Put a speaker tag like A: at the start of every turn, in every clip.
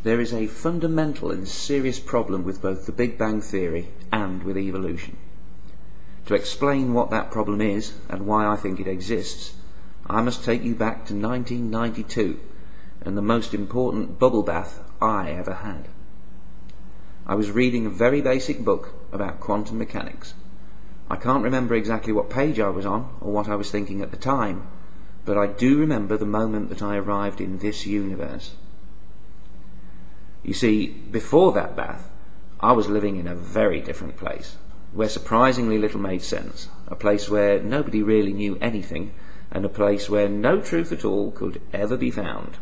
A: There is a fundamental and serious problem with both the Big Bang Theory and with evolution. To explain what that problem is and why I think it exists, I must take you back to 1992 and the most important bubble bath I ever had. I was reading a very basic book about quantum mechanics. I can't remember exactly what page I was on or what I was thinking at the time, but I do remember the moment that I arrived in this universe. You see, before that bath, I was living in a very different place, where surprisingly little made sense, a place where nobody really knew anything, and a place where no truth at all could ever be found.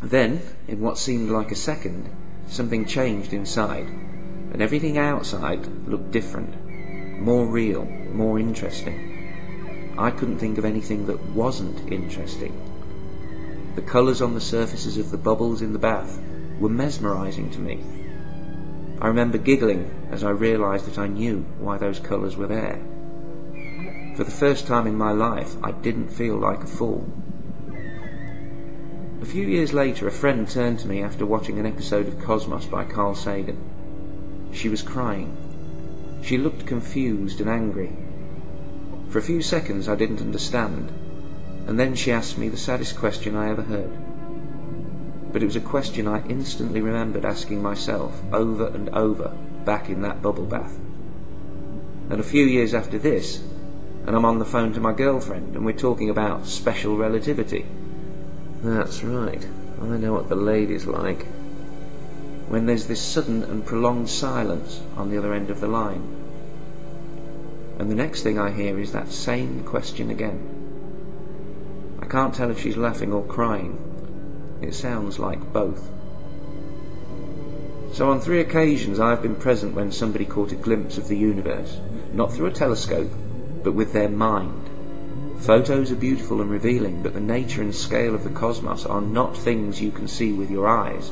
A: Then, in what seemed like a second, something changed inside, and everything outside looked different, more real, more interesting. I couldn't think of anything that wasn't interesting. The colours on the surfaces of the bubbles in the bath were mesmerising to me. I remember giggling as I realised that I knew why those colours were there. For the first time in my life, I didn't feel like a fool. A few years later, a friend turned to me after watching an episode of Cosmos by Carl Sagan. She was crying. She looked confused and angry. For a few seconds I didn't understand, and then she asked me the saddest question I ever heard. But it was a question I instantly remembered asking myself over and over back in that bubble bath. And a few years after this, and I'm on the phone to my girlfriend and we're talking about special relativity. That's right, I know what the lady's like. When there's this sudden and prolonged silence on the other end of the line. And the next thing I hear is that same question again. I can't tell if she's laughing or crying. It sounds like both. So on 3 occasions I've been present when somebody caught a glimpse of the universe, not through a telescope, but with their mind. Photos are beautiful and revealing, but the nature and scale of the cosmos are not things you can see with your eyes.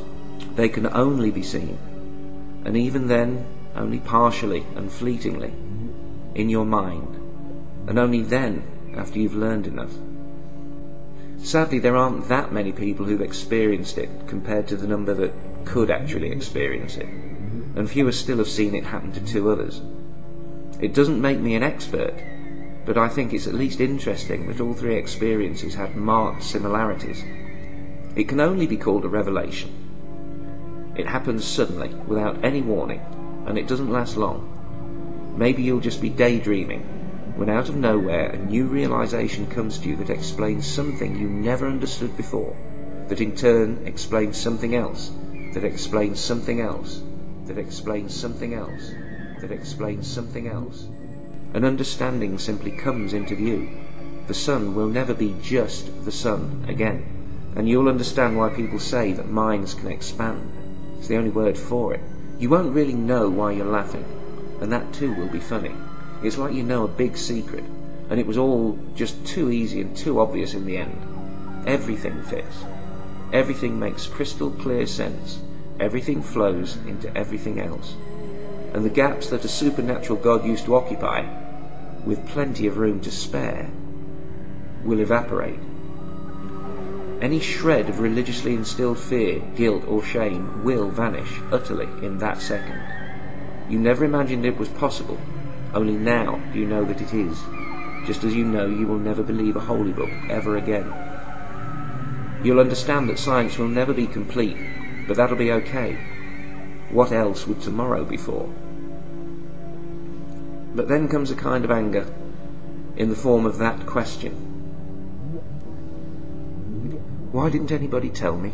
A: They can only be seen, and even then, only partially and fleetingly, in your mind, and only then after you've learned enough. Sadly, there aren't that many people who've experienced it compared to the number that could actually experience it, and fewer still have seen it happen to 2 others. It doesn't make me an expert, but I think it's at least interesting that all 3 experiences had marked similarities. It can only be called a revelation. It happens suddenly, without any warning, and it doesn't last long. Maybe you'll just be daydreaming, when out of nowhere a new realization comes to you that explains something you never understood before, that in turn explains something else, that explains something else, that explains something else, that explains something else. An understanding simply comes into view. The sun will never be just the sun again, and you'll understand why people say that minds can expand. It's the only word for it. You won't really know why you're laughing, and that too will be funny. It's like you know a big secret, and it was all just too easy and too obvious in the end. Everything fits. Everything makes crystal clear sense. Everything flows into everything else. And the gaps that a supernatural God used to occupy, with plenty of room to spare, will evaporate. Any shred of religiously instilled fear, guilt or shame will vanish utterly in that second. You never imagined it was possible, only now do you know that it is, just as you know you will never believe a holy book ever again. You'll understand that science will never be complete, but that'll be okay. What else would tomorrow be for? But then comes a kind of anger, in the form of that question. Why didn't anybody tell me?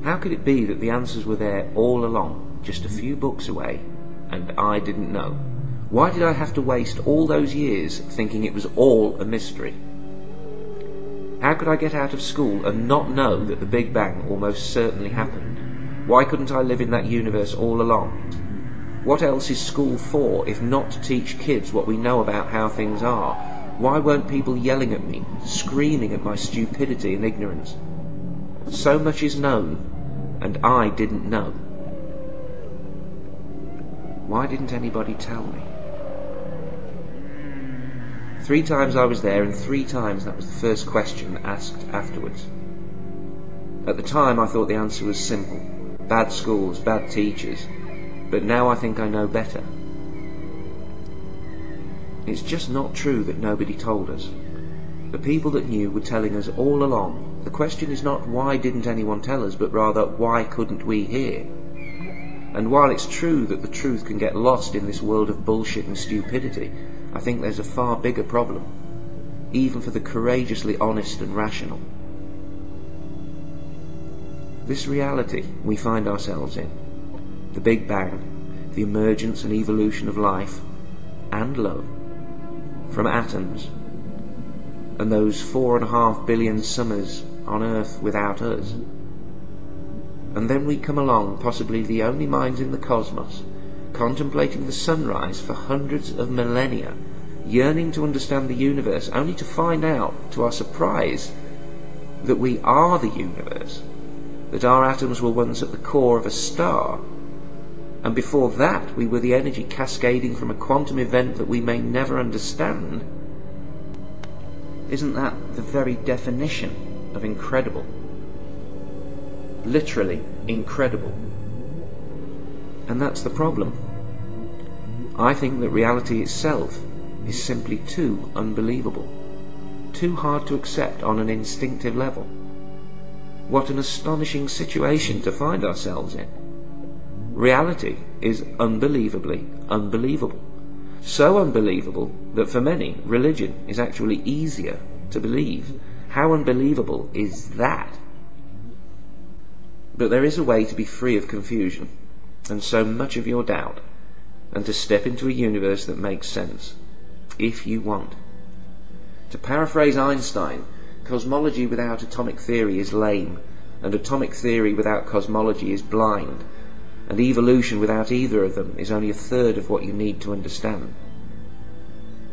A: How could it be that the answers were there all along, just a few books away, and I didn't know? Why did I have to waste all those years thinking it was all a mystery? How could I get out of school and not know that the Big Bang almost certainly happened? Why couldn't I live in that universe all along? What else is school for if not to teach kids what we know about how things are? Why weren't people yelling at me, screaming at my stupidity and ignorance? So much is known, and I didn't know. Why didn't anybody tell me? 3 times I was there, and 3 times that was the first question asked afterwards. At the time I thought the answer was simple: bad schools, bad teachers, but now I think I know better. It's just not true that nobody told us. The people that knew were telling us all along. The question is not why didn't anyone tell us, but rather why couldn't we hear? And while it's true that the truth can get lost in this world of bullshit and stupidity, I think there's a far bigger problem, even for the courageously honest and rational. This reality we find ourselves in, the Big Bang, the emergence and evolution of life and love, from atoms, and those 4.5 billion summers on Earth without us. And then we come along, possibly the only minds in the cosmos, contemplating the sunrise for hundreds of millennia, yearning to understand the universe, only to find out, to our surprise, that we are the universe, that our atoms were once at the core of a star, and before that we were the energy cascading from a quantum event that we may never understand. Isn't that the very definition of incredible? Literally incredible. And that's the problem. I think that reality itself is simply too unbelievable, too hard to accept on an instinctive level. What an astonishing situation to find ourselves in. Reality is unbelievably unbelievable. So unbelievable that for many, religion is actually easier to believe. How unbelievable is that? But there is a way to be free of confusion and so much of your doubt, and to step into a universe that makes sense, if you want. To paraphrase Einstein, cosmology without atomic theory is lame, and atomic theory without cosmology is blind, and evolution without either of them is only a third of what you need to understand.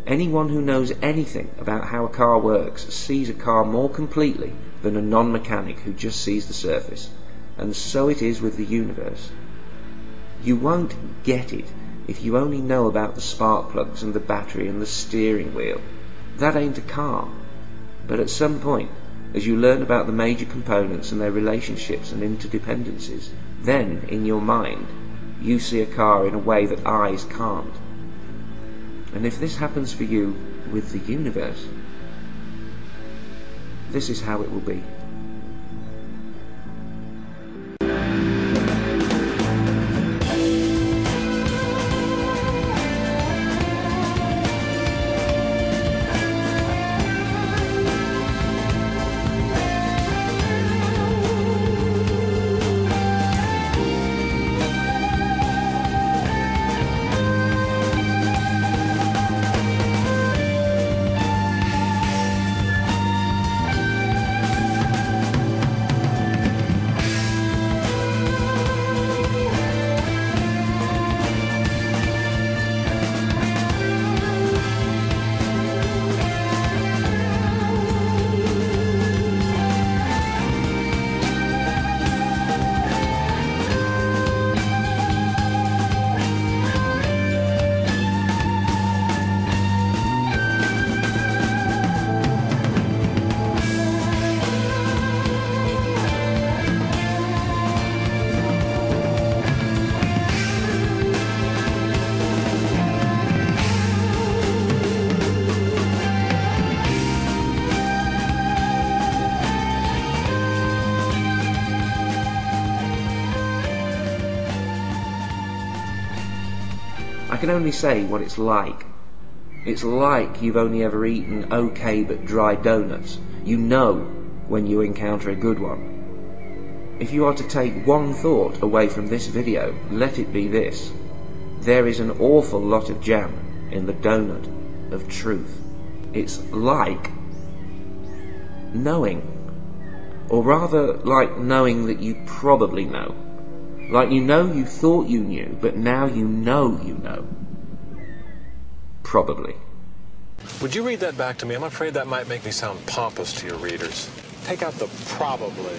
A: Anyone who knows anything about how a car works sees a car more completely than a non-mechanic who just sees the surface, and so it is with the universe. You won't get it if you only know about the spark plugs and the battery and the steering wheel. That ain't a car. But at some point, as you learn about the major components and their relationships and interdependencies, then, in your mind, you see a car in a way that eyes can't. And if this happens for you with the universe, this is how it will be. I can only say what it's like. It's like you've only ever eaten okay but dry donuts. You know when you encounter a good one. If you are to take one thought away from this video, let it be this: there is an awful lot of jam in the donut of truth. It's like knowing, or rather like knowing that you probably know. Like you know you thought you knew, but now you know you know. Probably.
B: Would you read that back to me? I'm afraid that might make me sound pompous to your readers. Take out the probably.